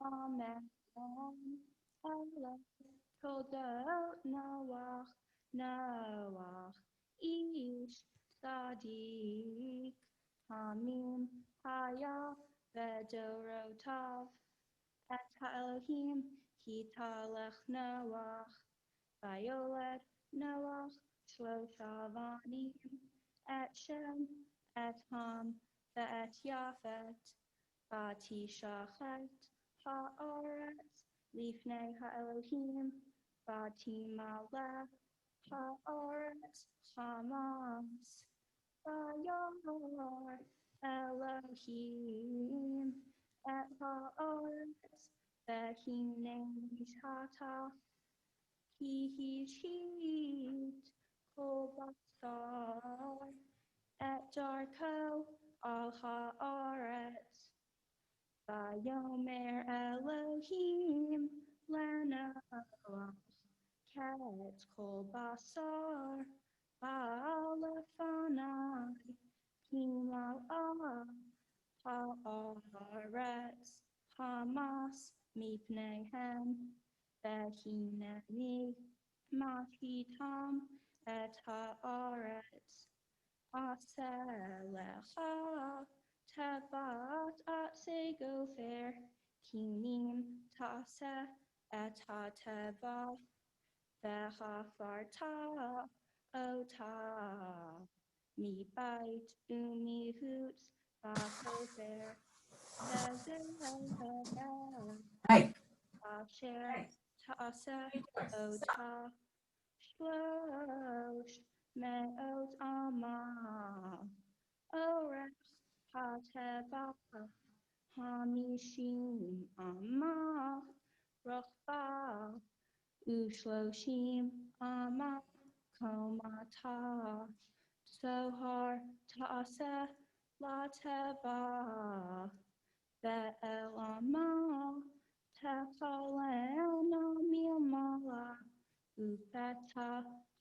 Amen. Allah Toda Noach, Ish Sadiq, Hamim Haya Vedorotav, Et Elohim Hitalech Noach, Violet Noach, Shlosavanim, Et Shem, Et Ham, Ve'et Yafet, Batishachet, Haaretz, Lifnei Ha'elohim, Batimalech, Haaretz, Hamas, Vayor Elohim, Et Haaretz, Vehine Nishata, Ki Hishit, Kol Basar, Et Darko, Al Haaretz, Vayomer Elohim Lenoach Ket Kol Basar Ba'alefanai Himal'ah Haaretz Hamas Mipnehem Vehineni Mahitam Et Haaretz Aselecha Tabat at Segofer Kinim Tase et Hateva Vehafarta Ota Mi Bait Umi Hoots Vahofer Vezel Asher Tase Ota Shlosh Me'ot Amah Orech HaTeva Hamishim Amah Rochba Ushloshim Amah Komata Sohar Ta'aseh LaTeva Ve'el Amah Tefalena Milmala Upeta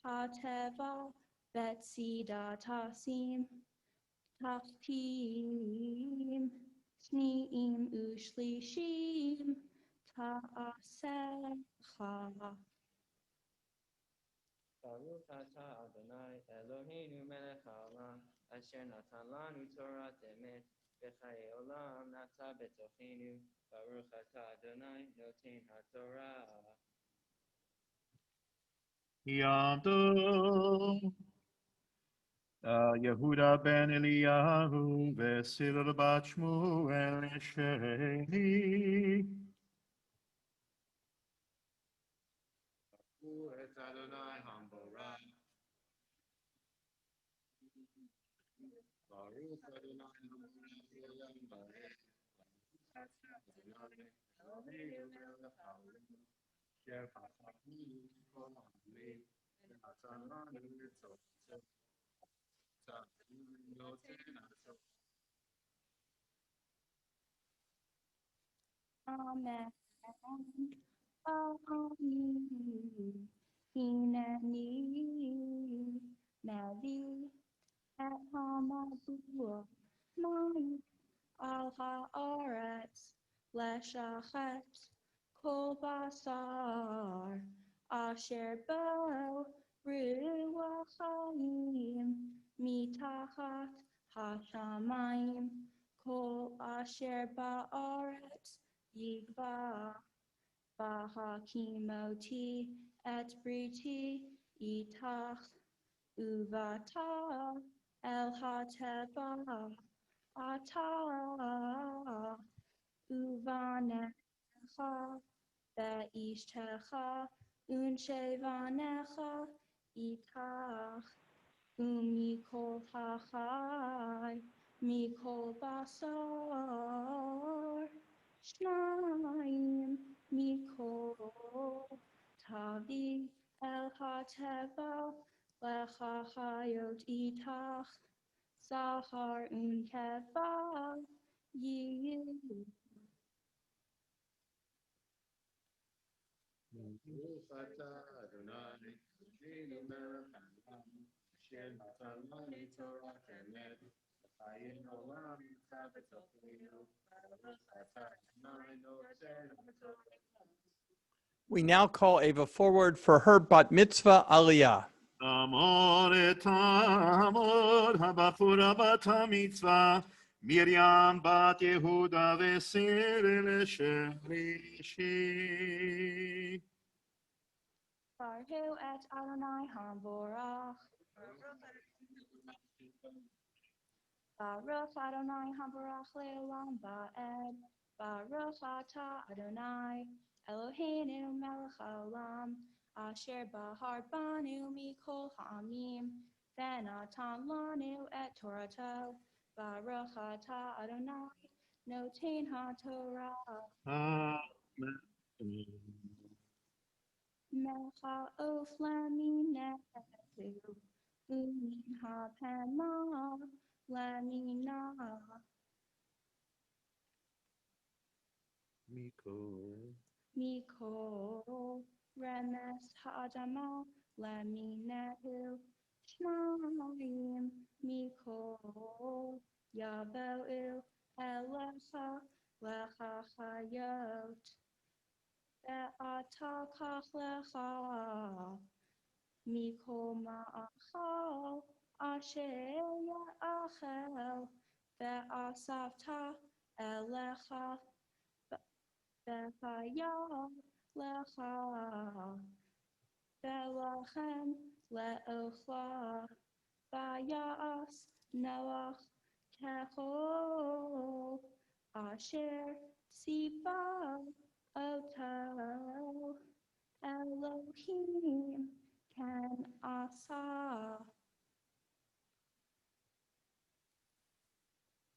HaTeva Betsida Tasim Taftim Shneim Ushlishim Ta'asecha. Baruch atah Adonai Eloheinu melech haolam asher natan lanu Torah emet v'chayei olam nata betochenu. Baruch atah Adonai noten haTorah. Yamdo Yehuda ben Eliyahu v'Silil bat Shmuel Sheni. Et Adonai Hambora. Baruch Adonai Hambora. Amen. Amen. Hineni Navi at Hamadua Mai Al Haaretz Leshachet Kol Basar Asher Bo Ruach Chaim Mitachat Hashamayim Kol Asher Ba'aretz Yigva Bahakimoti et Briti Itach Uvata El Hateva Ata Uvanecha Beishtecha Unshevanecha Itach Umikol Hachai Mikol Basar Shnayim Mikol Tavi El Hateva Lecha Hayot Itach Sahar Unkeva Yiyu. Baruch atah Adonai Eloheinu melech haolam asher natan lanu Torah emet v'chayei olam nata b'tochenu. Baruch atah Adonai noten We now call Ava forward for her bat mitzvah aliyah. Amor et amor habafura bat mitzvah Miriam bat Yehuda vesir sherishi. Baruch et Adonai Hamborach. Baruch Adonai Hamborach le'olam ba'ed. Baruch atah Adonai Eloheinu melech haolam. Asher bahar banu mikol ha'amim. V'natan lanu et Torato. Baruch atah Adonai noten ha'torah. Amen. Melech ha'of laminetu. Umin ha'pema lamina. Mikol remes ha'adama laminetu. Shnaim mikol yavo'u elecha lecha chayot. Ve'ata kach lecha mikol ma'achal asher ya'achel ve'asavta elecha ve'chayah lecha ve'lachem le'ochla va'yas noach kechol asher tziva oto Elohim can asa.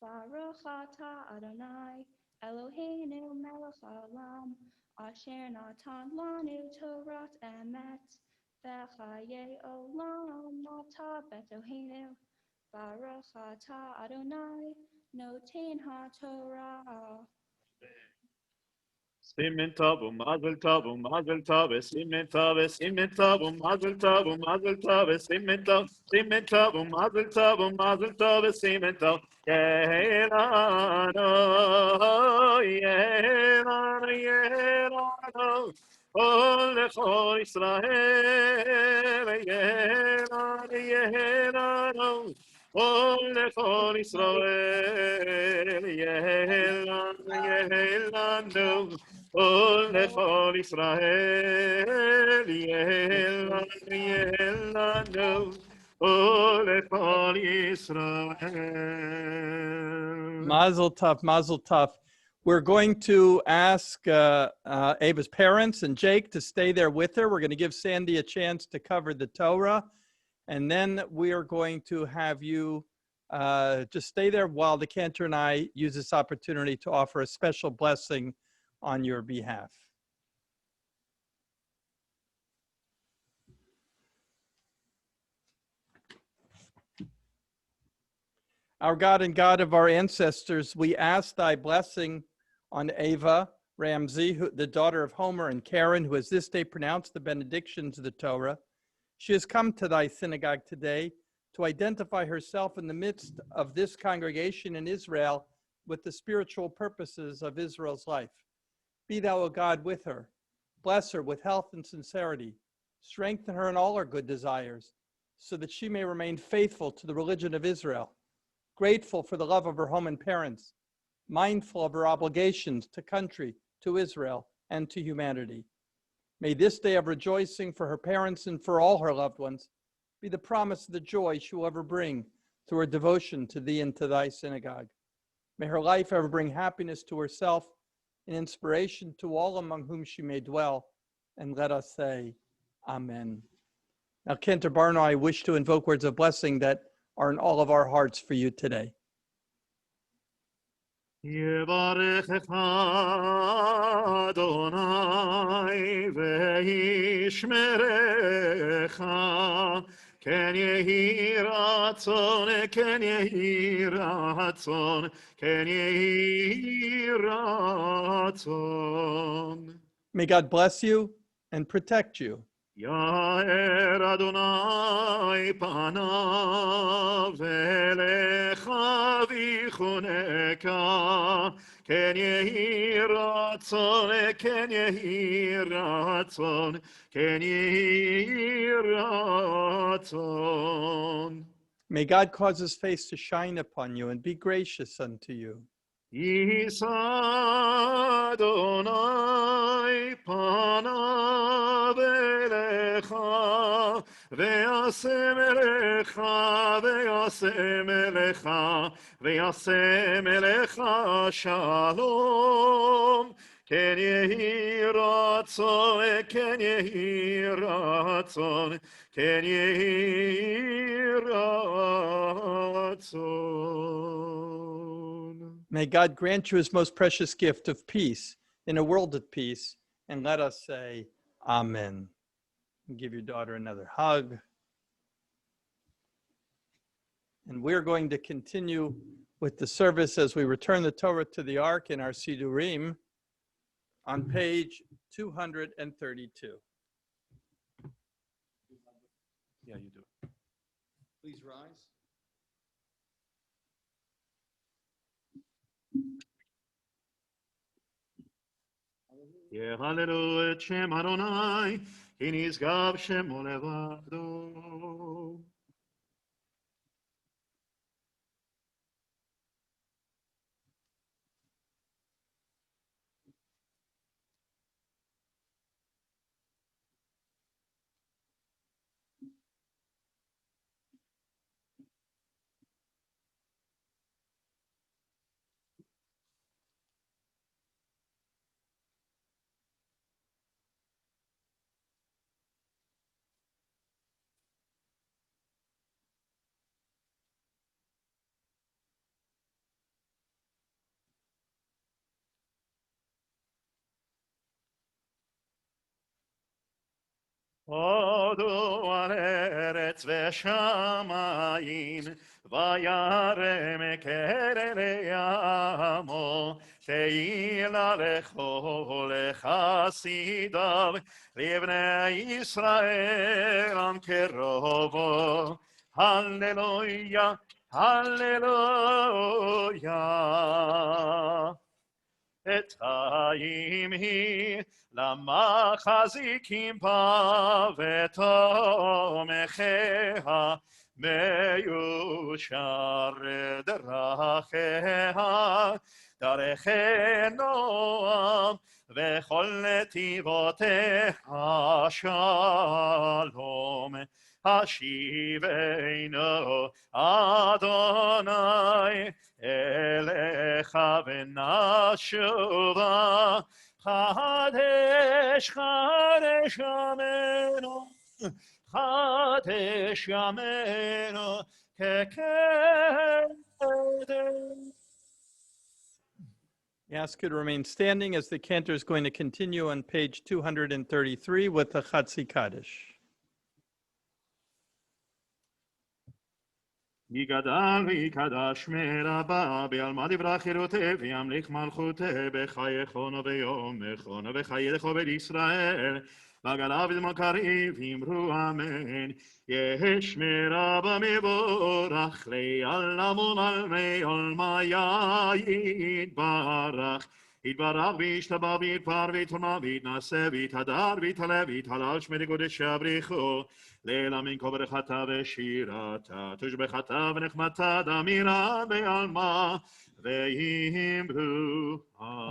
Baruch atah Adonai Eloheinu melech haolam asher natan lanu Torat emet v'chaye olam nata betohenu. Baruch atah Adonai noten ha'torah. Simen tavu, mazel tavu, mazel tavu, simen tavu, mazel tavu, mazel tavu, simen tavu, mazel tavu, mazel tavu, simen tavu. Yehelano, yehelano, yehelano, ol lechol Israel, yehelano, yehelano. ol lechol Israel, yehelano, yehelano. ol lechol Israel, yehelano, yehelano. ol lechol Israel. Mazel tov, mazel tov. We're going to ask Ava's parents and Jake to stay there with her. We're going to give Sandy a chance to cover the Torah. And then we are going to have you just stay there while the cantor and I use this opportunity to offer a special blessing on your behalf. Our God and God of our ancestors, we ask thy blessing on Ava Ramsey, the daughter of Homer and Karen, who has this day pronounced the benedictions of the Torah. She has come to thy synagogue today to identify herself in the midst of this congregation in Israel with the spiritual purposes of Israel's life. Be thou, O God, with her. Bless her with health and sincerity. Strengthen her in all her good desires, so that she may remain faithful to the religion of Israel, grateful for the love of her home and parents, mindful of her obligations to country, to Israel, and to humanity. May this day of rejoicing for her parents and for all her loved ones be the promise of the joy she will ever bring through her devotion to thee and to thy synagogue. May her life ever bring happiness to herself and inspiration to all among whom she may dwell. And let us say, Amen. Now, Cantor Barno, I wish to invoke words of blessing that are in all of our hearts for you today. Yevarechecha Adonai ve'yishmerecha ken yehi ratzon, ken yehi ratzon, ken yehi ratzon. May God bless you and protect you. יאר אדוני פניו אליך ויחונקה, כן יהי רצון, כן יהי רצון, כן יהי רצון. May God cause his face to shine upon you and be gracious unto you. יישא אדוני פניו אליך, וישם אליך, וישם אליך, וישם אליך שלום. כן יהי רצון, כן יהי רצון, כן יהי רצון. May God grant you his most precious gift of peace in a world at peace. And let us say, Amen. Give your daughter another hug. And we're going to continue with the service as we return the Torah to the Ark in our Sidurim on page 232. Yeah, you do. Please rise. יהללו את שם אדוני, כי נשגב שמו לבדו. הודו על ארץ ושמיים, וירם קרן ימו, תהילה לכל חסידיו, לבני ישראל עם קרובו. הללויה, הללויה. את חיים היא למחזיקים בה ותומכיה, מיושר דרכיה, דרכי נועם וכל נתיבותיה שלום. השיבנו אדוני אליך ונשובה, חדש חדש ימינו, חדש ימינו כקדם. I ask you to remain standing as the cantor is going to continue on page 233 with the Chatzi Kaddish. יגדל ויקדש מרבה בעלמא דברה חירותי וימליך מלכותי בחייכון וביומכון וחיי לכו בית ישראל בגלה בזמן קריב אמרו אמן. יש מרבה מבורך לעלמו מלמי עולמיה יתברך, יתברך וישתבח ויתפאר ויתרומם ויתנשא ויתהדר ויתעלה ויתהלל שמי קודשא בריחו, לילה מן כה ברכתה ושירתה, תושבחתה ונחמתה דמירה בעלמה, ואמרו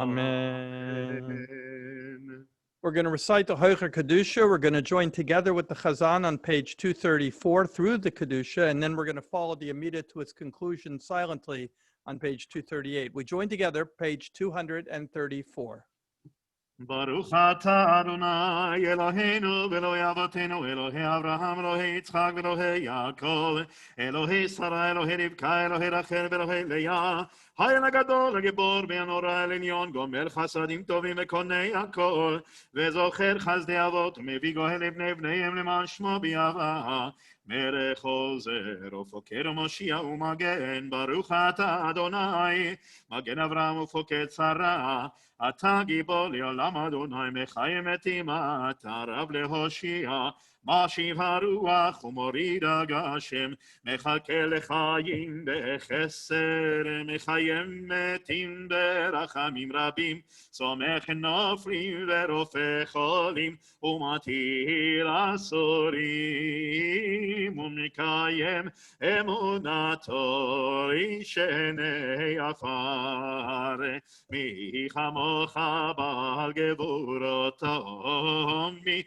Amen. We're going to recite the Hoicher Kedusha. We're going to join together with the Chazan on page 234 through the Kedusha, and then we're going to follow the Amida to its conclusion silently on page 238. We join together, page 234. ברוך אתה אדוני אלוהינו ואלוהי אבותינו אלוהי אברהם אלוהי יצחק ואלוהי יעקב אלוהי שרה אלוהי רבקה אלוהי רחל ואלוהי לאה האל הגדול, הגיבור והנורא העליון, גומל חסדים טובים וקונה הכל, וזוכר חסדי אבות, ומביא גואל לבני בניהם למען שמו ביאהבה. מלך עוזר ופוקד ומושיע ומגן, ברוך אתה אדוני, מגן אברהם ופוקד שרה. אתה גיבור לעולם אדוני, מחי מתים אתה רב להושיע. משיב הרוח ומוריד הגשם, מחכה לחיים בחסר, מחיים מתים ברחמים רבים, סומך נופלים ורופא חולים, ומטיל אסורים, ומקיים אמונתו ישני עפר. מי כמוך בעל גבורתו, מי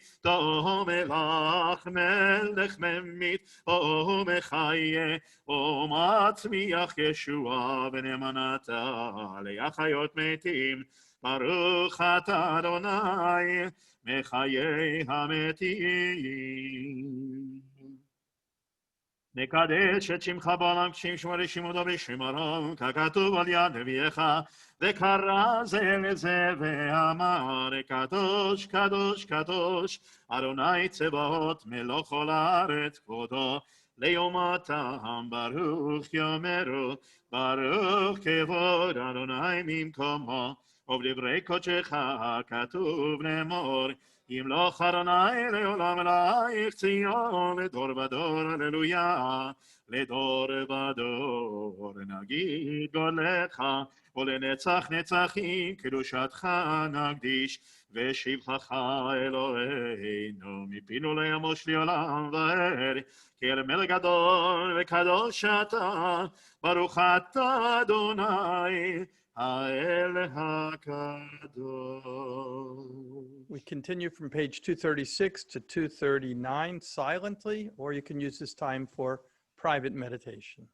מלך מלך ממית ומחיה ומצמיח ישועה ונאמנתה להחיות מתים. ברוך אתה אדוני מחיי המתים. נקדש את שמך בעולם כשם שמור לשימודו ושמרו, ככתוב על יד נביאך, וקרא זה לזה ואמר, קדוש קדוש קדוש אדוני צבאות מלוא כל הארץ כבודו ליומתם. ברוך יאמרו ברוך כבוד אדוני ממקומו, ובדברי קודשך כתוב לאמור, ימלוך אדוני לעולם אלייך ציון, לדור ודור הללויה, לדור ודור נגיד גודלך, ולנצח נצחים קדושתך נקדיש, ושבחך אלוהינו מפינו לימוש לעולם ועד. כי אל מלך גדול וקדוש אתה, ברוך אתה אדוני האל הקדוש. We continue from page 236 to 239 silently, or you can use this time for private meditation.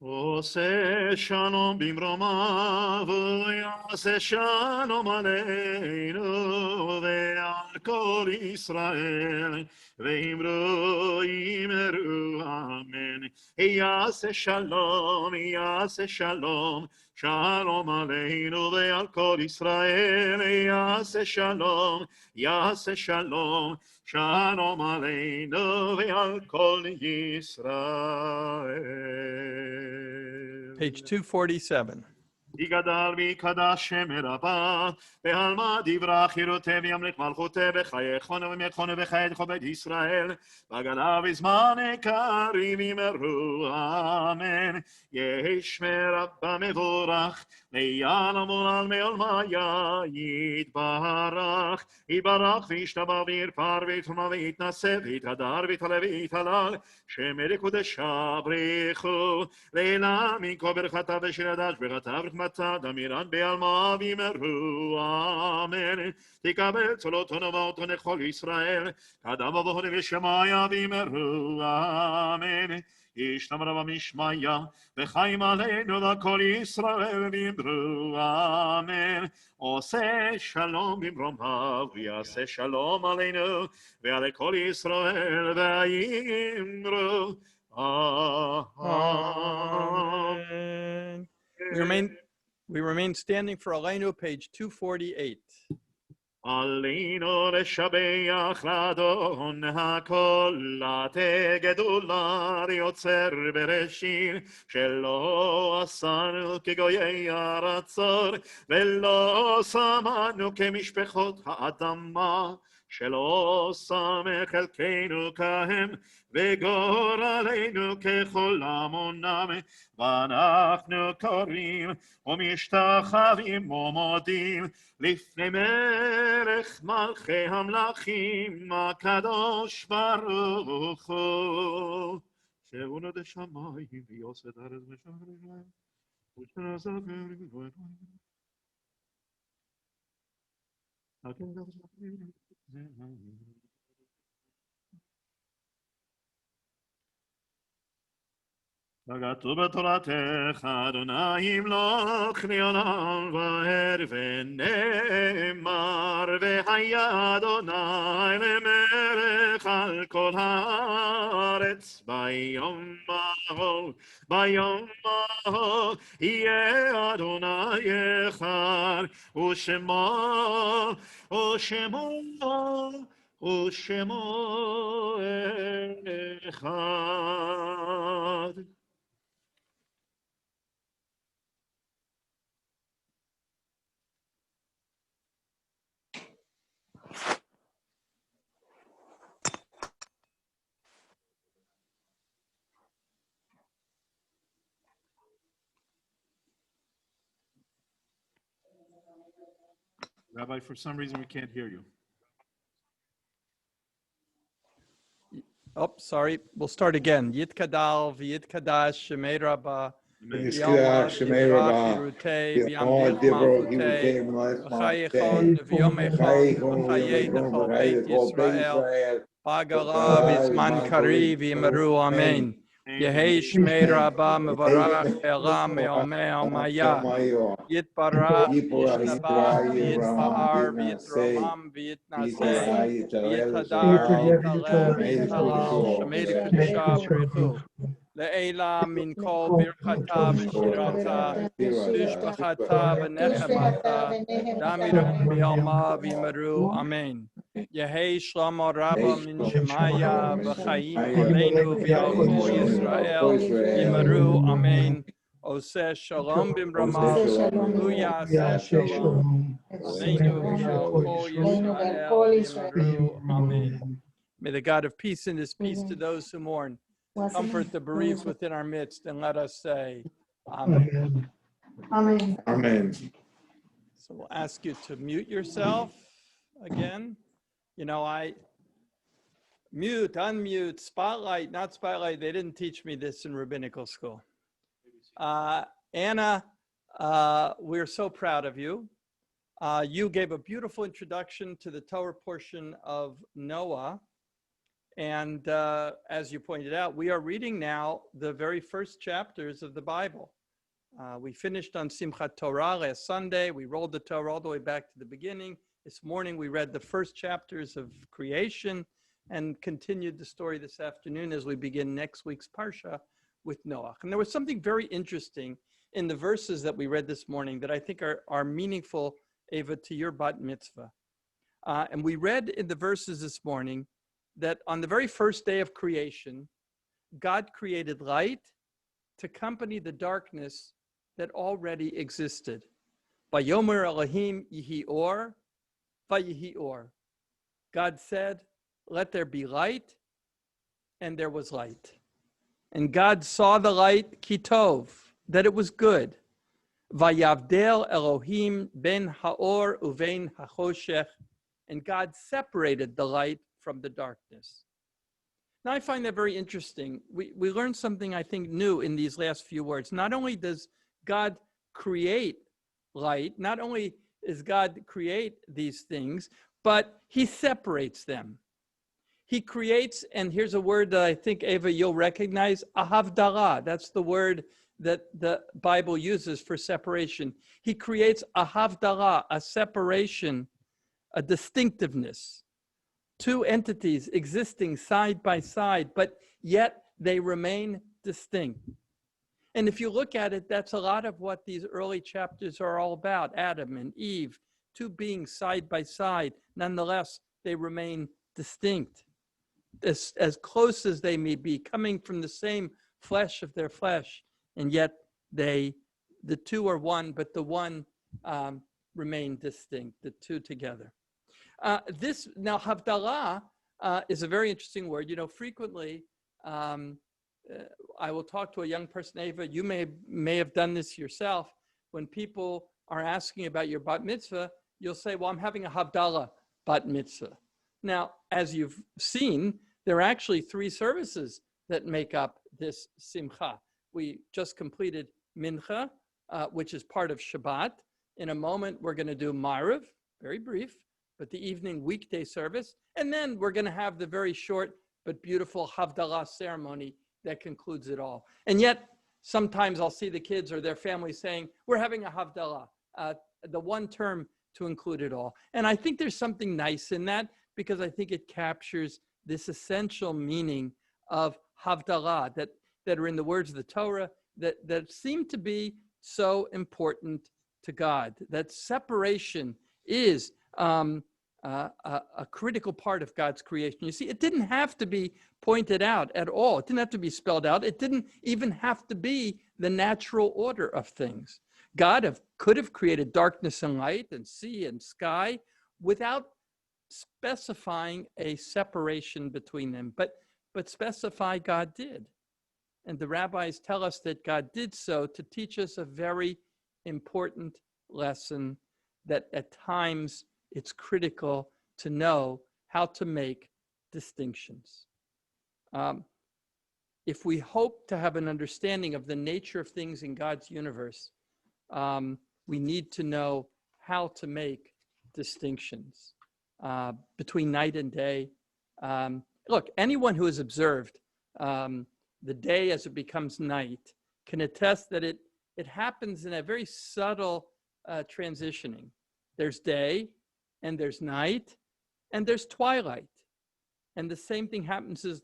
עושה שלום במרומיו, ויעשה שלום עלינו ועל כל ישראל, ואמרו אמן. יעשה שלום, שלום עלינו ועל כל ישראל, יעשה שלום, שלום עלינו ועל כל ישראל. Page 247. יגדל ויקדש שם רבה, בעלמא דברה חירותי וימלך מלכותי בחייכונו ומלכונו בחיי כבוד ישראל, בגלה בזמן קריב אמרו אמן. ישמר רבה מבורך, ליעלם עולם מעולמיה יתברך, יתברך וישתבח וירפר ויתרומה ויתנשא ויתהדר ויתעלה ויתהלל, שמי קודשה בריחו, לעילם ינקו ברכתה ושרדש ברכתה ורחמתה דמירן בעלמא ויאמרו אמן. תקבל צלותנו ואותנו לכל ישראל, קדם ובהון ושמיה ויאמרו אמן. ישלם רב המשמיה וחיים עלינו לכל ישראל ויאמרו אמן. עושה שלום במרומיו ויעשה שלום עלינו ועל כל ישראל ויאמרו Amen. We remain standing for Aleinu, page 248. עלינו לשבח לאדון הכל, לתת גדולה יוצר בראשית, שלא עשנו כגויי ארצות, ולא שמנו כמשפחות האדמה, שלא שם חלקנו כהם וגורלנו ככל עמונם, ואנחנו קוראים ומשתחווים ומודים לפני מלך מלכי המלכים הקדוש ברוך הוא. שהוא נודע שמיים ויוסד ארץ ושמיים ושנעשה כתוב בתורתך, אדוני ימלוך לעולם ועד, ונאמר, והיה אדוני למלך על כל הארץ. ביום ההוא יהיה אדוני אחד, ושמו אחד. Rabbi, for some reason we can't hear you. Oh, sorry. We'll start again. Yitkadal v'yitkadash shemei rabba. Yitkadash shemei rabba. V'yamod dibro givutei v'malach v'chayechon v'yomechon v'chayei dechol beit Yisrael. Bagala v'zman kari v'yimeru amen. Yehei shmei rabba mevarach elam me'omei omaya. Yitbarach v'yishtabach v'yitpa'ar v'yitromam v'yitnaseh v'yitadar v'yitalel v'yitalal shemei l'kedusha b'richu le'ela min kol birchata v'shirata v'shbachata v'nechemata damirach b'yalma v'yimeru amen. Yehei shlomo rabba min shemaya v'chayim aleinu v'al kol Yisrael v'yimeru amen. Oseh shalom b'mrama, uyaseh shalom. Aleinu v'al kol Yisrael, amen. May the God of peace and his peace to those who mourn comfort the bereaved within our midst, and let us say, amen. Amen. Amen. So we'll ask you to mute yourself again. You know, mute, unmute, spotlight, not spotlight. They didn't teach me this in rabbinical school. Anna, we're so proud of you. You gave a beautiful introduction to the Torah portion of Noah. And as you pointed out, we are reading now the very first chapters of the Bible. We finished on Simchat Torah last Sunday. We rolled the Torah all the way back to the beginning. This morning, we read the first chapters of creation and continued the story this afternoon as we begin next week's Parsha with Noah. And there was something very interesting in the verses that we read this morning that I think are meaningful, Ava, to your bat mitzvah. And we read in the verses this morning that on the very first day of creation, God created light to accompany the darkness that already existed. Vayomer Elohim yihi or, vayihi or. God said, let there be light, and there was light. And God saw the light, kitov, that it was good. Vayavdel Elohim ben haor uvein hachoshech. And God separated the light from the darkness. Now I find that very interesting. We learned something, I think, new in these last few words. Not only does God create light, not only does God create these things, but he separates them. He creates, and here's a word that I think, Ava, you'll recognize, ahavdala. That's the word that the Bible uses for separation. He creates ahavdala, a separation, a distinctiveness. Two entities existing side by side, but yet they remain distinct. And if you look at it, that's a lot of what these early chapters are all about. Adam and Eve, two beings side by side. Nonetheless, they remain distinct. As close as they may be, coming from the same flesh of their flesh, and yet the two are one, but the one remain distinct, the two together. Now, Havdalah is a very interesting word. You know, frequently, I will talk to a young person, Ava, you may have done this yourself. When people are asking about your bat mitzvah, you'll say, well, I'm having a Havdalah bat mitzvah. Now, as you've seen, there are actually 3 services that make up this simcha. We just completed mincha, which is part of Shabbat. In a moment, we're going to do Ma'ariv, very brief, but the evening weekday service. And then we're going to have the very short but beautiful Havdalah ceremony that concludes it all. And yet, sometimes I'll see the kids or their family saying, we're having a Havdalah, the one term to include it all. And I think there's something nice in that, because I think it captures this essential meaning of Havdalah that are in the words of the Torah that seem to be so important to God. That separation is a critical part of God's creation. You see, it didn't have to be pointed out at all. It didn't have to be spelled out. It didn't even have to be the natural order of things. God could have created darkness and light and sea and sky without specifying a separation between them. But specify God did. And the rabbis tell us that God did so to teach us a very important lesson, that at times it's critical to know how to make distinctions. If we hope to have an understanding of the nature of things in God's universe, we need to know how to make distinctions between night and day. Look, anyone who has observed the day as it becomes night can attest that it happens in a very subtle transitioning. There's day, and there's night, and there's twilight. And the same thing happens in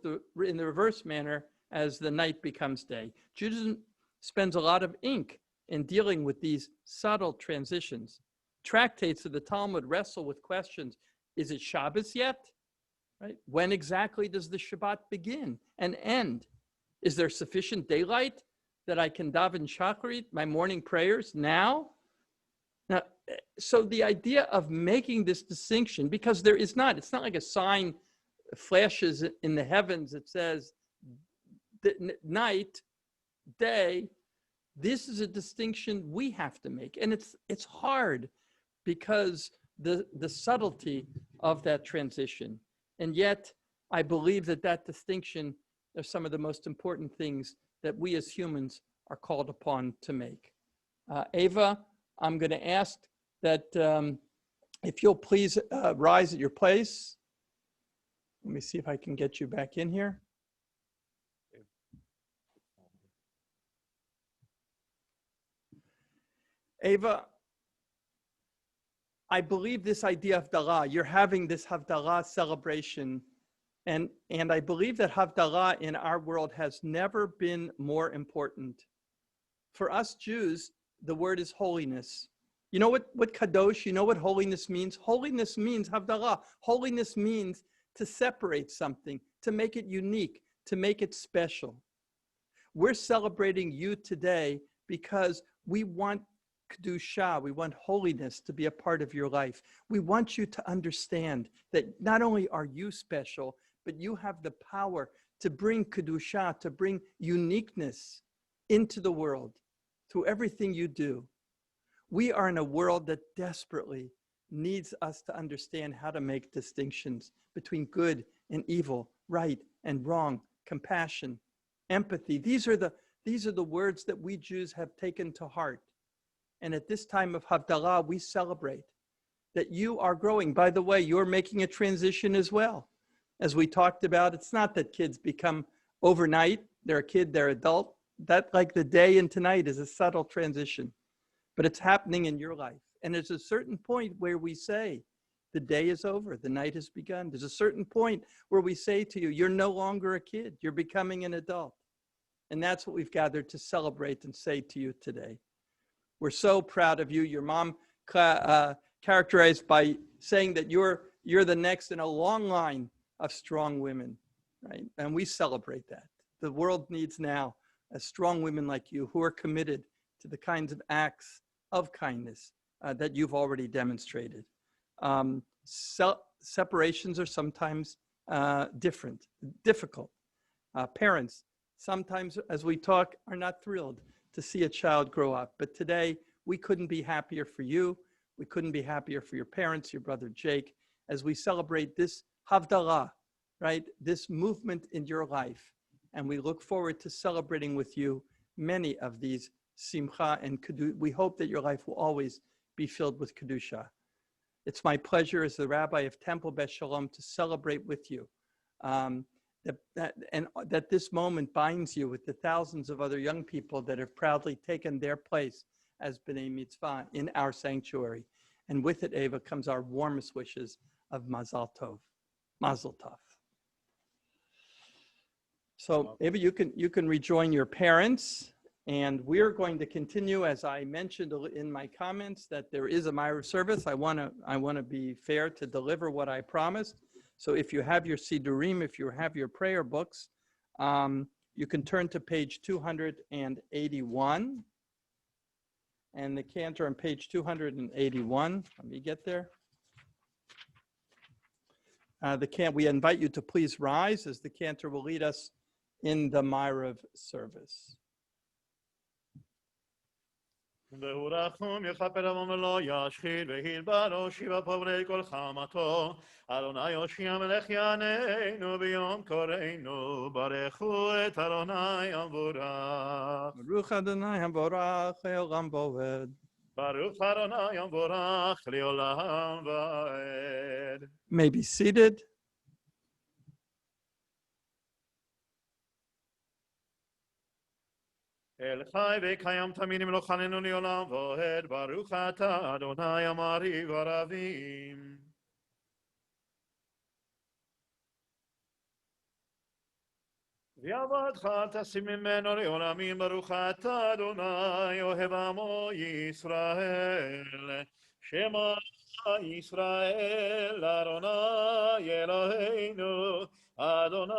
the reverse manner as the night becomes day. Judaism spends a lot of ink in dealing with these subtle transitions. Tractates of the Talmud wrestle with questions. Is it Shabbos yet? Right? When exactly does the Shabbat begin and end? Is there sufficient daylight that I can daven Shacharit, my morning prayers, now? Now, so the idea of making this distinction, because it's not like a sign flashes in the heavens that says night, day. This is a distinction we have to make. And it's hard because the subtlety of that transition. And yet, I believe that distinction are some of the most important things that we as humans are called upon to make. Ava, I'm going to ask that if you'll please rise at your place. Let me see if I can get you back in here. Ava, I believe this idea of Havdalah, you're having this Havdalah celebration, and I believe that Havdalah in our world has never been more important. For us Jews, the word is holiness. You know what kadosh, you know what holiness means? Holiness means Havdalah. Holiness means to separate something, to make it unique, to make it special. We're celebrating you today because we want Kedusha, we want holiness to be a part of your life. We want you to understand that not only are you special, but you have the power to bring Kedusha, to bring uniqueness into the world through everything you do. We are in a world that desperately needs us to understand how to make distinctions between good and evil, right and wrong, compassion, empathy. These are the words that we Jews have taken to heart. And at this time of Havdalah, we celebrate that you are growing. By the way, you're making a transition as well. As we talked about, it's not that kids become overnight. They're a kid, they're adult. That, like the day and tonight, is a subtle transition. But it's happening in your life. And there's a certain point where we say, the day is over, the night has begun. There's a certain point where we say to you, you're no longer a kid, you're becoming an adult. And that's what we've gathered to celebrate and say to you today. We're so proud of you. Your mom characterized by saying that you're the next in a long line of strong women, right? And we celebrate that. The world needs now strong women like you who are committed to the kinds of acts of kindness that you've already demonstrated. Separations are sometimes difficult. Parents, sometimes as we talk, are not thrilled to see a child grow up. But today, we couldn't be happier for you. We couldn't be happier for your parents, your brother Jake, as we celebrate this Havdalah, right? This movement in your life. And we look forward to celebrating with you many of these Simcha and Kedusha. We hope that your life will always be filled with Kedusha. It's my pleasure as the rabbi of Temple Beth Shalom to celebrate with you. That this moment binds you with the thousands of other young people that have proudly taken their place as B'nai Mitzvah in our sanctuary. And with it, Ava, comes our warmest wishes of Mazal Tov. Mazel Tov. So Ava, you can rejoin your parents, and we're going to continue, as I mentioned in my comments, that there is a Myra service. I want to be fair to deliver what I promised. So if you have your Sidurim, if you have your prayer books, you can turn to page 281. And the cantor on page 281. Let me get there. We invite you to please rise as the cantor will lead us in the Myrav service. והוא רחום יכפר עוון ולא ישחית והדברו שיבה פברי כל חמתו אדוני יושיע מלך יעננו ביום קוראנו ברכו את אדוני המבורך ברוך אדוני המבורך לעולם ועד ברוך אדוני המבורך לעולם ועד. May be seated. אל חי וקיים תמיד מלוכננו לעולם ועד ברוך אתה אדוני המעריב הרבים. ויעבדך תשים ממנו לעולמים ברוך אתה אדוני אוהב עמו ישראל שמע ישראל אדוני אלוהינו אדוני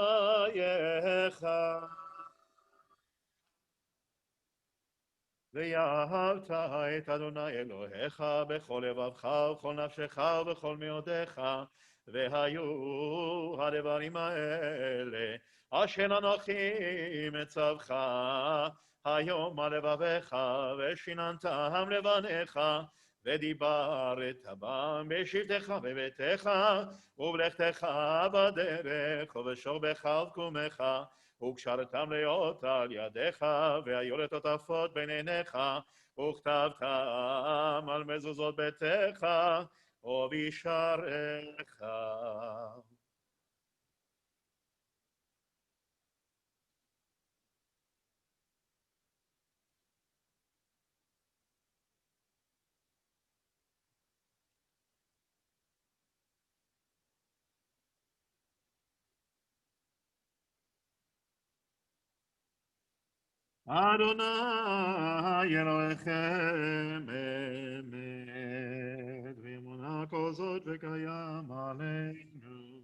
אחד. ויאהבת את אדוני אלוהיך בכל לבבך ובכל נפשך ובכל מאודיך והיו הדברים האלה אשר אנוכי מצווך היום על לבביך ושיננתם לבניך ודיברת בם בשבתך בביתך ובלכתך בדרך ובשוכבך ובקומך וקשרתם להיות על ידיך והיו לטוטפות בין עיניך וכתבתם על מזוזות ביתך ובשעריך. אדוני אלוהיכם אמת ואמונה כל זאת וקיים עלינו.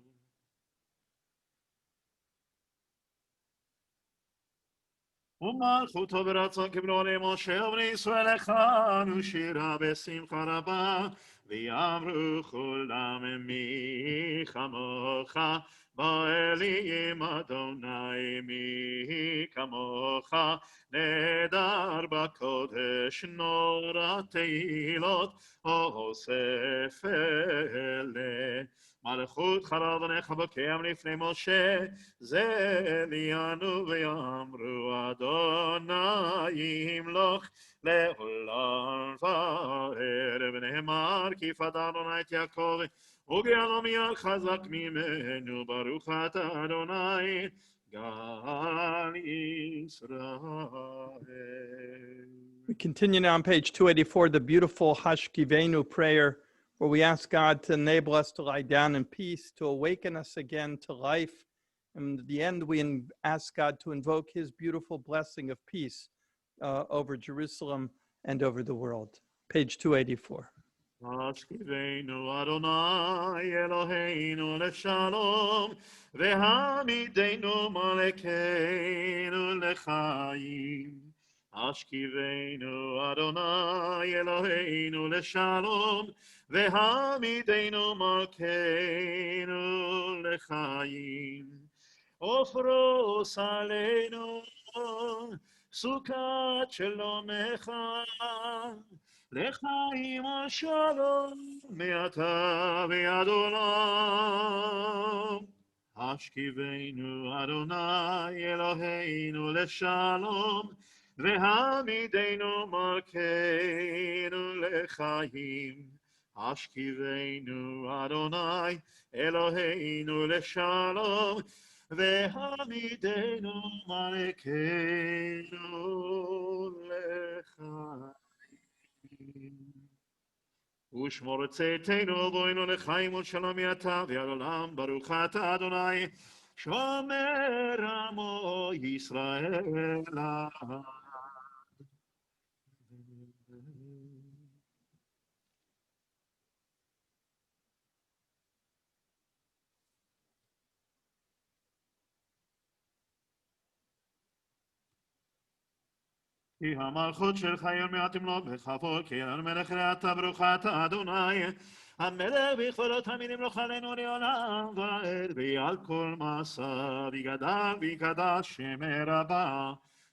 ומלכותו ברצון קיבלו למשה ובני ישראל הכנו שירה בשמחה רבה ויאמרו כולם מי כמוך באלים אדוני מי כמוך נהדר בקודש נורא תהילות אוסף אלה מלכות חרב עליך בקיים לפני משה זה ליאנו ויאמרו אדוני ימלוך לעולם ועד ונאמר כי פדה אדוני את יעקב וגאלו מיד חזק ממנו ברוך אתה אדוני גאל ישראל. We continue now on page 284, the beautiful Hashkivenu prayer, where we ask God to enable us to lie down in peace, to awaken us again to life. And at the end, we ask God to invoke his beautiful blessing of peace over Jerusalem and over the world. Page 284. Hashkivenu Adonai Eloheinu leshalom Vehamidenu malekenu lechaim השכיבנו אדוני אלוהינו לשלום, והעמידנו מלכנו לחיים. ופרוס עלינו סוכת שלומך, לחיים ושלום מעתה ועד עולם. השכיבנו אדוני אלוהינו לשלום, והעמידנו מלכנו לחיים. השכיבנו אדוני אלוהינו לשלום, והעמידנו מלכנו לחיים. ושמור צאתנו בואנו לחיים ולשלום מעתה ועד עולם. ברוך אתה אדוני שומר עמו ישראל. כי המלכות שלך ירמיה תמלוך בכבוד, כי אין מלך אתה ברוך אתה אדוני, המלך בכבודות המינים לך עלינו לעולם ועד, ועל כל מעשיו יגדל ויקדש שם רבה.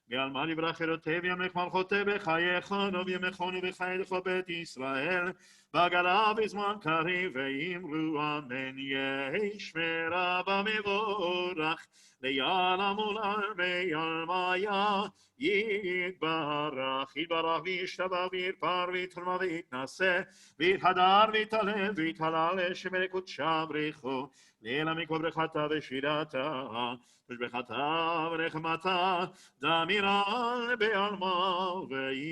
ועל מה לברכתיו ימלך מלכותיו בחייכנו וימלכנו בחיי כל בית ישראל, בגלה בזמן קריב ואמרו אמן. יהי שם רבה מבורך לעולם ולעולמי עלמיה. יתברך, יתברך וישתבח ויתפאר ויתרומם ויתנשא ויתהדר ויתהלל ויתהלל לשם קודשא בריחו, לעילא מכל ברכתה ושירתה ושבחתה ונחמתה דמירה בעלמא ואמרו.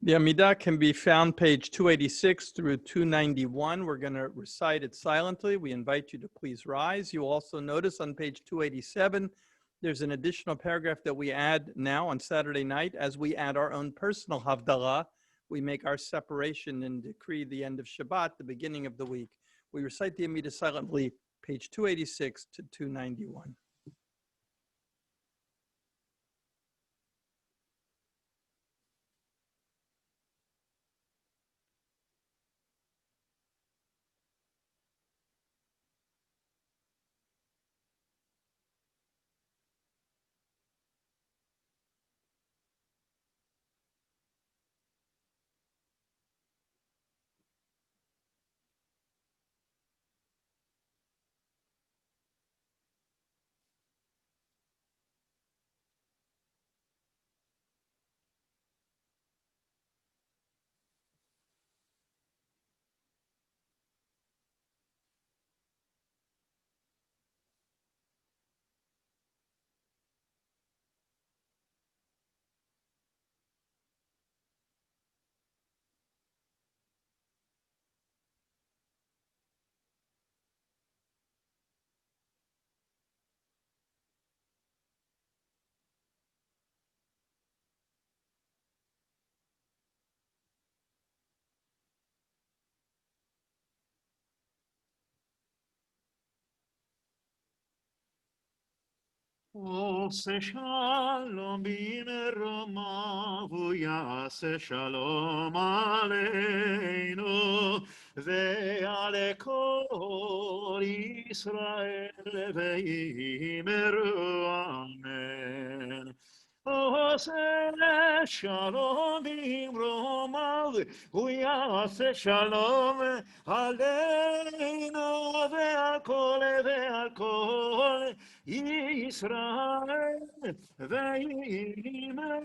The Amidah can be found page 286 through 291. We're going to recite it silently. We invite you to please rise. You also notice on page 287, there's an additional paragraph that we add now on Saturday night. As we add our own personal Havdalah, we make our separation and decree the end of Shabbat, the beginning of the week. We recite the Amidah silently, page 286 to 291. עושה שלום במרומיו, הוא יעשה שלום עלינו ועל כל ישראל ואמרו אמן. עושה שלום במרומיו, הוא יעשה שלום עלינו ועל כל ישראל ואמרו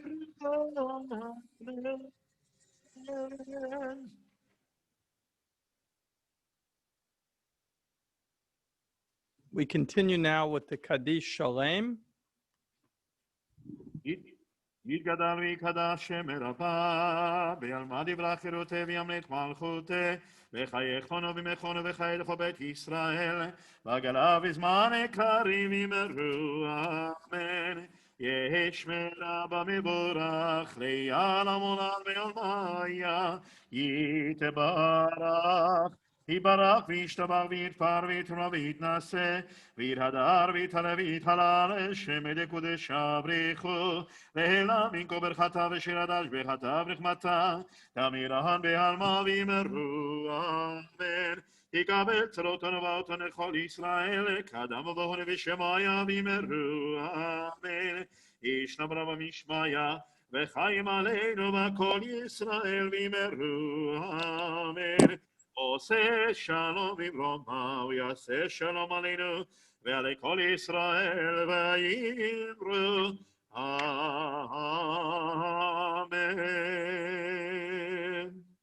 אמן. We continue now with the Kaddish Shalem. יתגדל ויקדש שם רבה, בעלמא דברך חירותי וימלך מלכותי, בחייכנו ומכונו וחיי לכל בית ישראל, בגלה בזמן קריב אמרו אמן. יהי שם רבה מבורך לעולם ועולמי עלמיה. יתברך, יתברך וישתבח ויתפאר ויתרומם ויתנשא ויתהדר ויתעלה ויתהלל שם קודשה בריחו להילה מנקו ברכתה ושיר הדש ברכתה ורחמתה תמירן בעלמא ויאמרו אמן יקבל צרותינו ואותנו לכל ישראל קדם ובהון ושמיה ויאמרו אמן ישנם רב המשמיה וחיים עלינו וכל ישראל ויאמרו אמן עושה שלום במרומה ויעשה שלום עלינו ועלי כל ישראל ויאמרו אמן.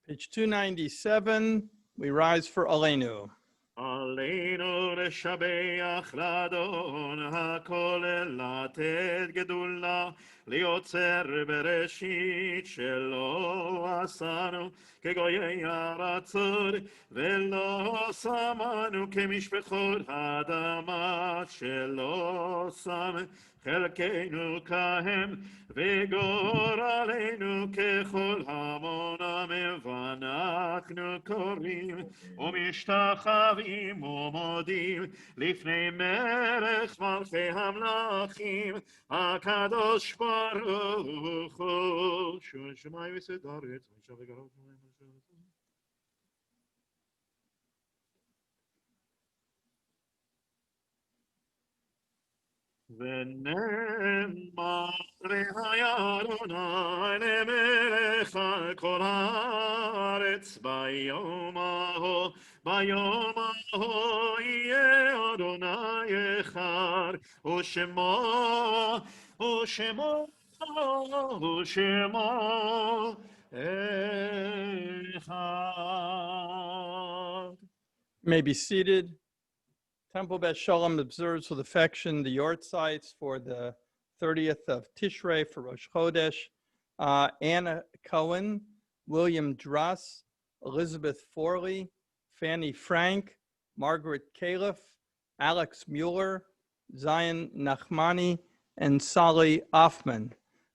Page 297, we rise for Aleinu. עלינו לשבח לאדון הכולל לתת גדולה ליוצר בראשית שלא עשנו כגויי ארצות ולא שמנו כמשפחות האדמה שלא שם חלקנו כהם וגורלנו ככל המונם ואנחנו קוראים ומשתחווים ומודים לפני מלך מלכי המלכים הקדוש ברוך הוא שמיים וסד הארץ ושב וגרב שמיים ונאמר היה אדוני למלך על כל הארץ ביום ההוא יהיה אדוני אחד ושמו אחד. May be seated. Temple Bet Shalom observes with affection the Yortzites for the 30th of Tishrei for Rosh Chodesh. Anna Cohen, William Druss, Elizabeth Forley, Fanny Frank, Margaret Califf, Alex Mueller, Zion Nachmani, and Sally Offman.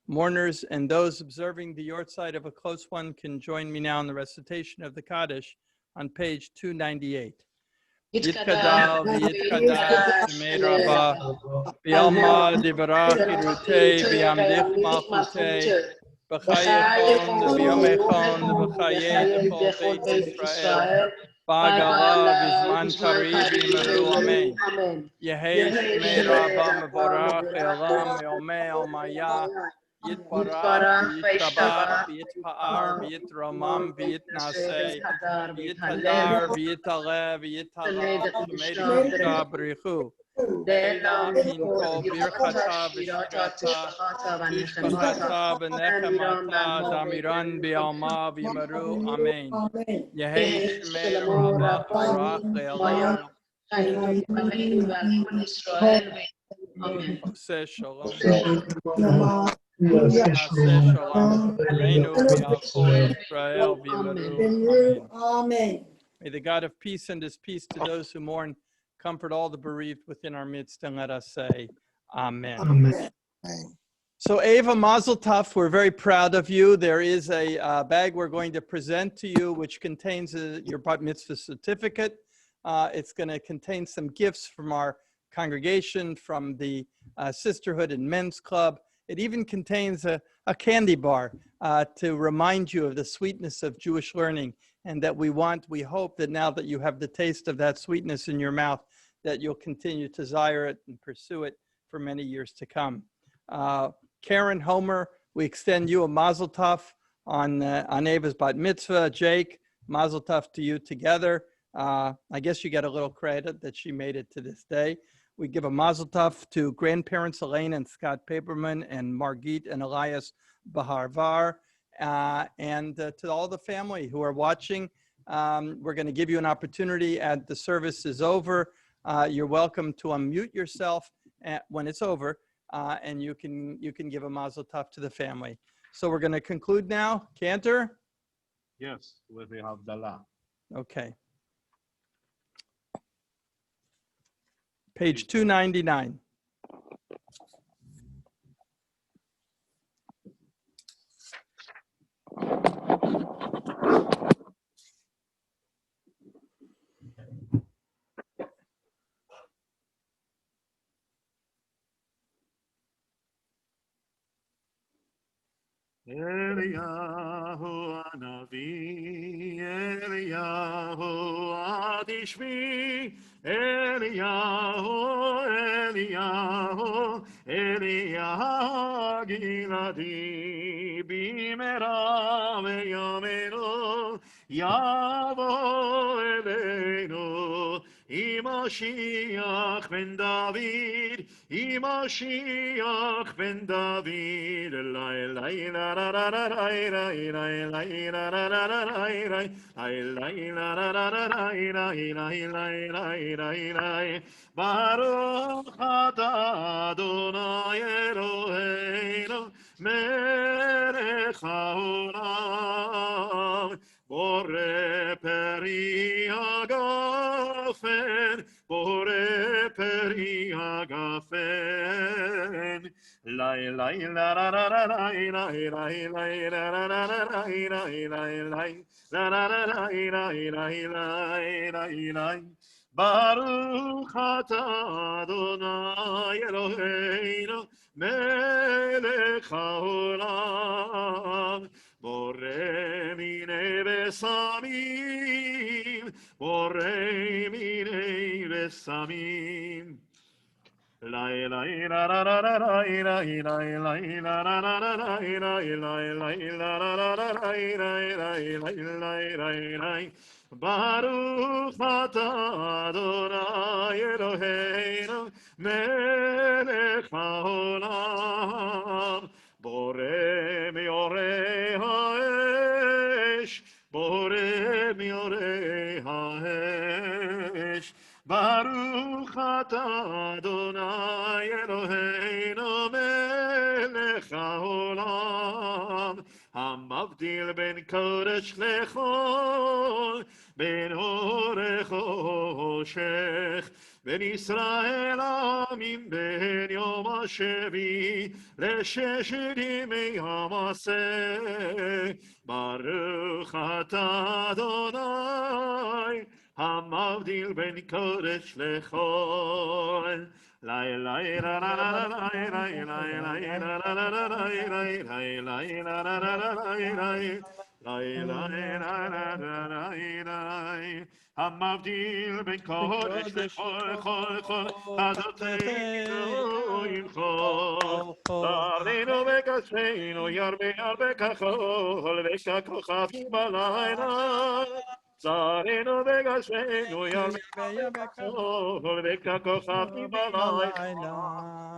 Mourners and those observing the Yortzeit of a close one can join me now in the recitation of the Kaddish on page 298. Yitkadal v'yitkadal shemei Rabbah v'yalma divrach irutei v'yamdich malchutei v'chayechon v'yomechon v'chayei d'chol Beit Yisrael b'agala v'zman karib yimeru amen. Yehei shemei Rabbah mevorach elam me'omei omayah Yitbarach, Yittabach, Yitpa'ar, Yitromam, Yitnaseh, Yittadar, Yittalev, Yittalach, Shemei Kedusha B'richu. Ela minko birchata v'shkata, v'shkachata v'nechemata, damiran b'alma v'yimeru, amen. Yehei shemei Rabbah barach le'olam. Oseh shalom. Amen. May the God of peace send his peace to those who mourn, comfort all the bereaved within our midst, and let us say, Amen. Amen. So Ava, Mazel Tov, we're very proud of you. There is a bag we're going to present to you, which contains your Bat Mitzvah certificate. It's going to contain some gifts from our congregation, from the Sisterhood and Men's Club. It even contains a candy bar to remind you of the sweetness of Jewish learning, and that we hope that now that you have the taste of that sweetness in your mouth, that you'll continue to desire it and pursue it for many years to come. Karen Homer, we extend you a Mazel Tov on Ava's Bat Mitzvah. Jake, Mazel Tov to you together. I guess you get a little credit that she made it to this day. We give a Mazel Tov to grandparents Elaine and Scott Paperman and Margit and Elias Baharvar, and to all the family who are watching. We're going to give you an opportunity as the service is over. You're welcome to unmute yourself when it's over, and you can give a Mazel Tov to the family. So we're going to conclude now. Cantor? Yes, with the Havdalah. Okay. Page 299. Eliyahu Anavi, Eliyahu Adishmi, Eliyahu, Eliyahu, Eliyahu Giladi, Bimera Veyamenu, Yavo Elenu, Imashiach ben David, Imashiach ben David, la la la la la la la la la la la. Baruch atah Adonai Eloheinu melech haolam borei peri hagafen borei peri hagafen. La la la la la la la la la la la. Baruch atah Adonai Eloheinu melech haolam borei minei besamim borei minei besamim. La la la la la la la la la la. Baruch atah Adonai Eloheinu melech haolam borei miorei haesh borei miorei haesh. Baruch atah Adonai Eloheinu melech haolam hamavdil ben kodesh lechol ben or choshech ben Yisrael amim ben yom hashevi l'sheshet yimei hamaseh. Baruch atah Adonai hamavdil ben kodesh lechol. La la la la la la la hamavdil ben kodesh lechol chol chol hadoteinu imchol zarinu v'kashenu yarbe yarbe kachol v'shakochavim balayla. Zarinu v'kashenu yarbe yarbe kachol v'shakochavim balayla.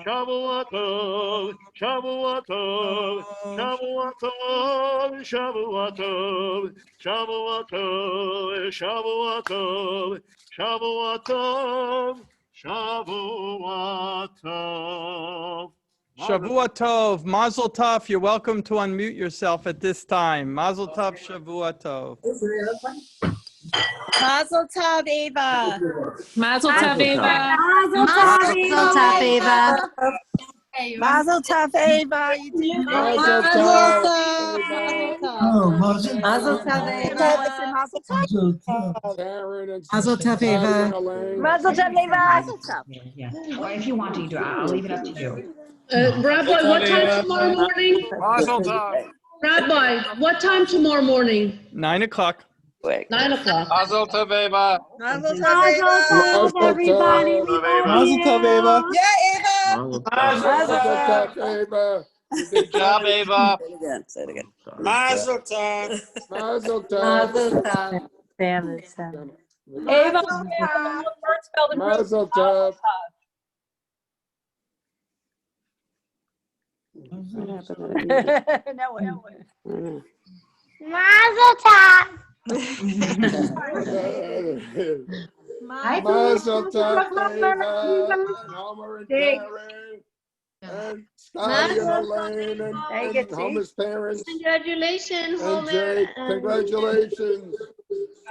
Shavua tov, Shavua tov, Shavua tov, Shavua tov, Shavua tov, Shavua tov, Shavua tov, Shavua tov. Shavua Tov, Mazel Tov. You're welcome to unmute yourself at this time. Mazel Tov, Shavua Tov. Mazel Tov, Ava. Mazel Tov, Ava. Mazel Tov, Ava. Mazel Tov, Ava. You did great. Mazel Mazel tov. Tov. Mazel Tov, Ava. Mazel Tov. Mazel tov, Ava. Mazel Tov, Ava. Or if you want to, you do it. I'll leave it up to you. Rabbi, what time tomorrow morning? Mazel tov. Rabbi, what time tomorrow morning? 9 o'clock. 9 o'clock. Mazel tov, Eva. Mazel Tov, Ava. Everybody. Mazel tov, Eva. Yeah, Ava. Mazel tov, Eva. Good job, Eva. Say it again. Mazel tov. Mazel tov. Ava, Mazel tov. Mazel Tov. Mazel tov, Eva, and Homer and Karen, and Scotty and Elaine, and Homer's parents, Congratulations, and Homer. Jake. Congratulations.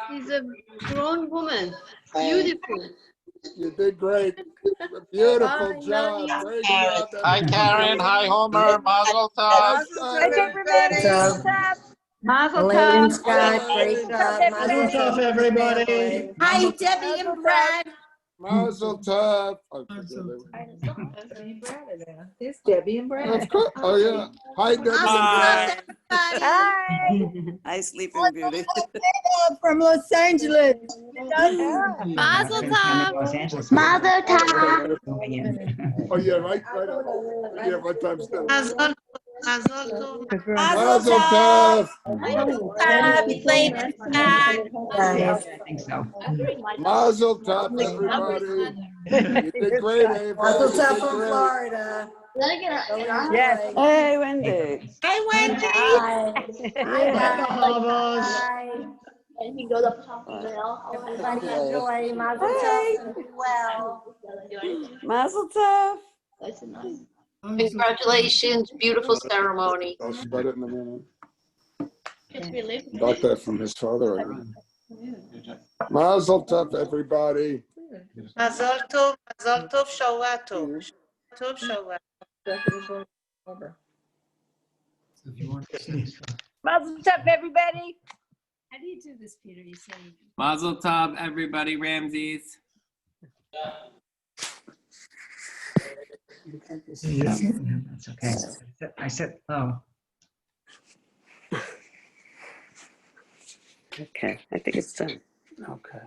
She's a grown woman. Beautiful. You did great. Beautiful job. Great job. Hi, Karen. Hi, Homer. Mazel tov. Mazel Elaine, Tov. Scott, great job. Mazel Tov, everybody. Hi, Debbie and Brad. Mazel tov. Oh, There's Debbie and Brad. of course. Oh, yeah. Hi, Debbie and Brad. Hi. Hi, Sleeping Beauty. From Los Angeles. Mazel tov. Mazel tov. Oh, yeah, right. Yeah, my time's done. Mazel tov. Mazel tov. Happy late. I think so. Mazel tov, everybody. You did great, Ava. Mazel You tov did from great. Florida. Yes. Hey, Wendy. Hi, Wendy. Hi. And he goes up top of the hill. Everybody enjoy. Mazel tov and be well. Mazel tov. That's nice. Congratulations, beautiful ceremony. I'll spread it in a minute. Just relive Got that from his father. I think. Mazel tov, everybody. Mazel tov, Shavua tov. Tov, Shavua. Mazel tov, everybody. How do you do this, Peter? You say Mazel tov, everybody, Ramses. That's okay. I said, oh. Okay, I think it's done. Okay.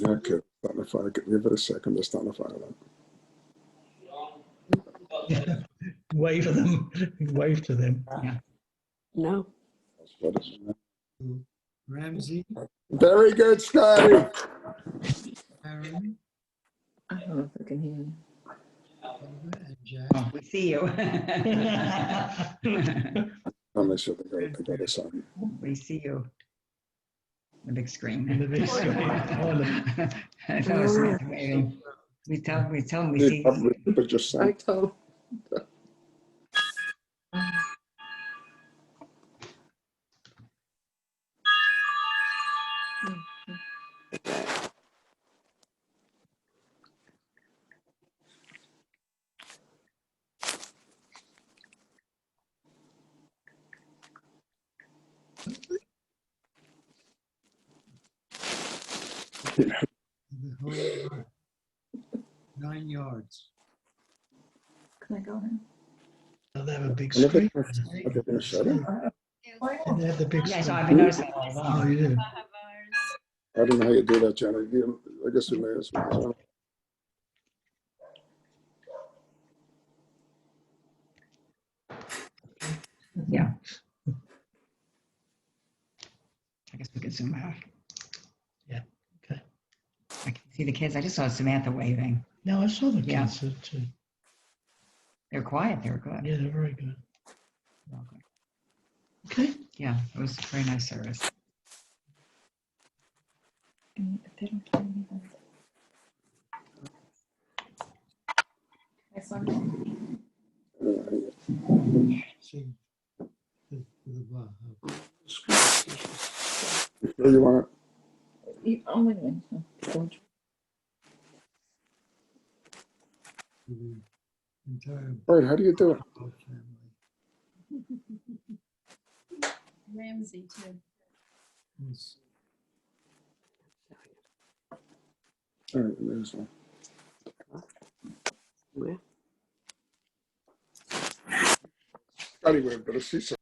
Okay. Starting to fire. Give it a second. They're starting to fire up. Wave to them. Wave to them. Yeah. No. Ramsey, Very good, Scotty. Aaron, I don't know if I can hear you. Ava, and Jack. Oh, we see you. I'm going to they got a sign. We see you. The big screen. And the big screen. Oh, the- I thought it was Samantha waving. We tell them we They see. probably people just sang. told. the whole lot. 9 yards. Can I go in? Now they have a big Are they screen. going to shut it? And they have the big Yeah, so screen. I've been noticing that all Oh, along. you do? I don't know how you do that, Janet. I guess we may as well. Yeah. I guess we could zoom out. Yeah, okay. I can see the kids. I just saw Samantha waving. No, I saw the Yeah. kids too. They're quiet. They were good. Yeah, they're very good. They're all good. Okay. Yeah, it was a very nice service. See. The bar. Where you want Only one. Don't The entire it? All right, how do you do it? family. Ramsey too. Yes. All right, there's one. Where? Anyway, but see some.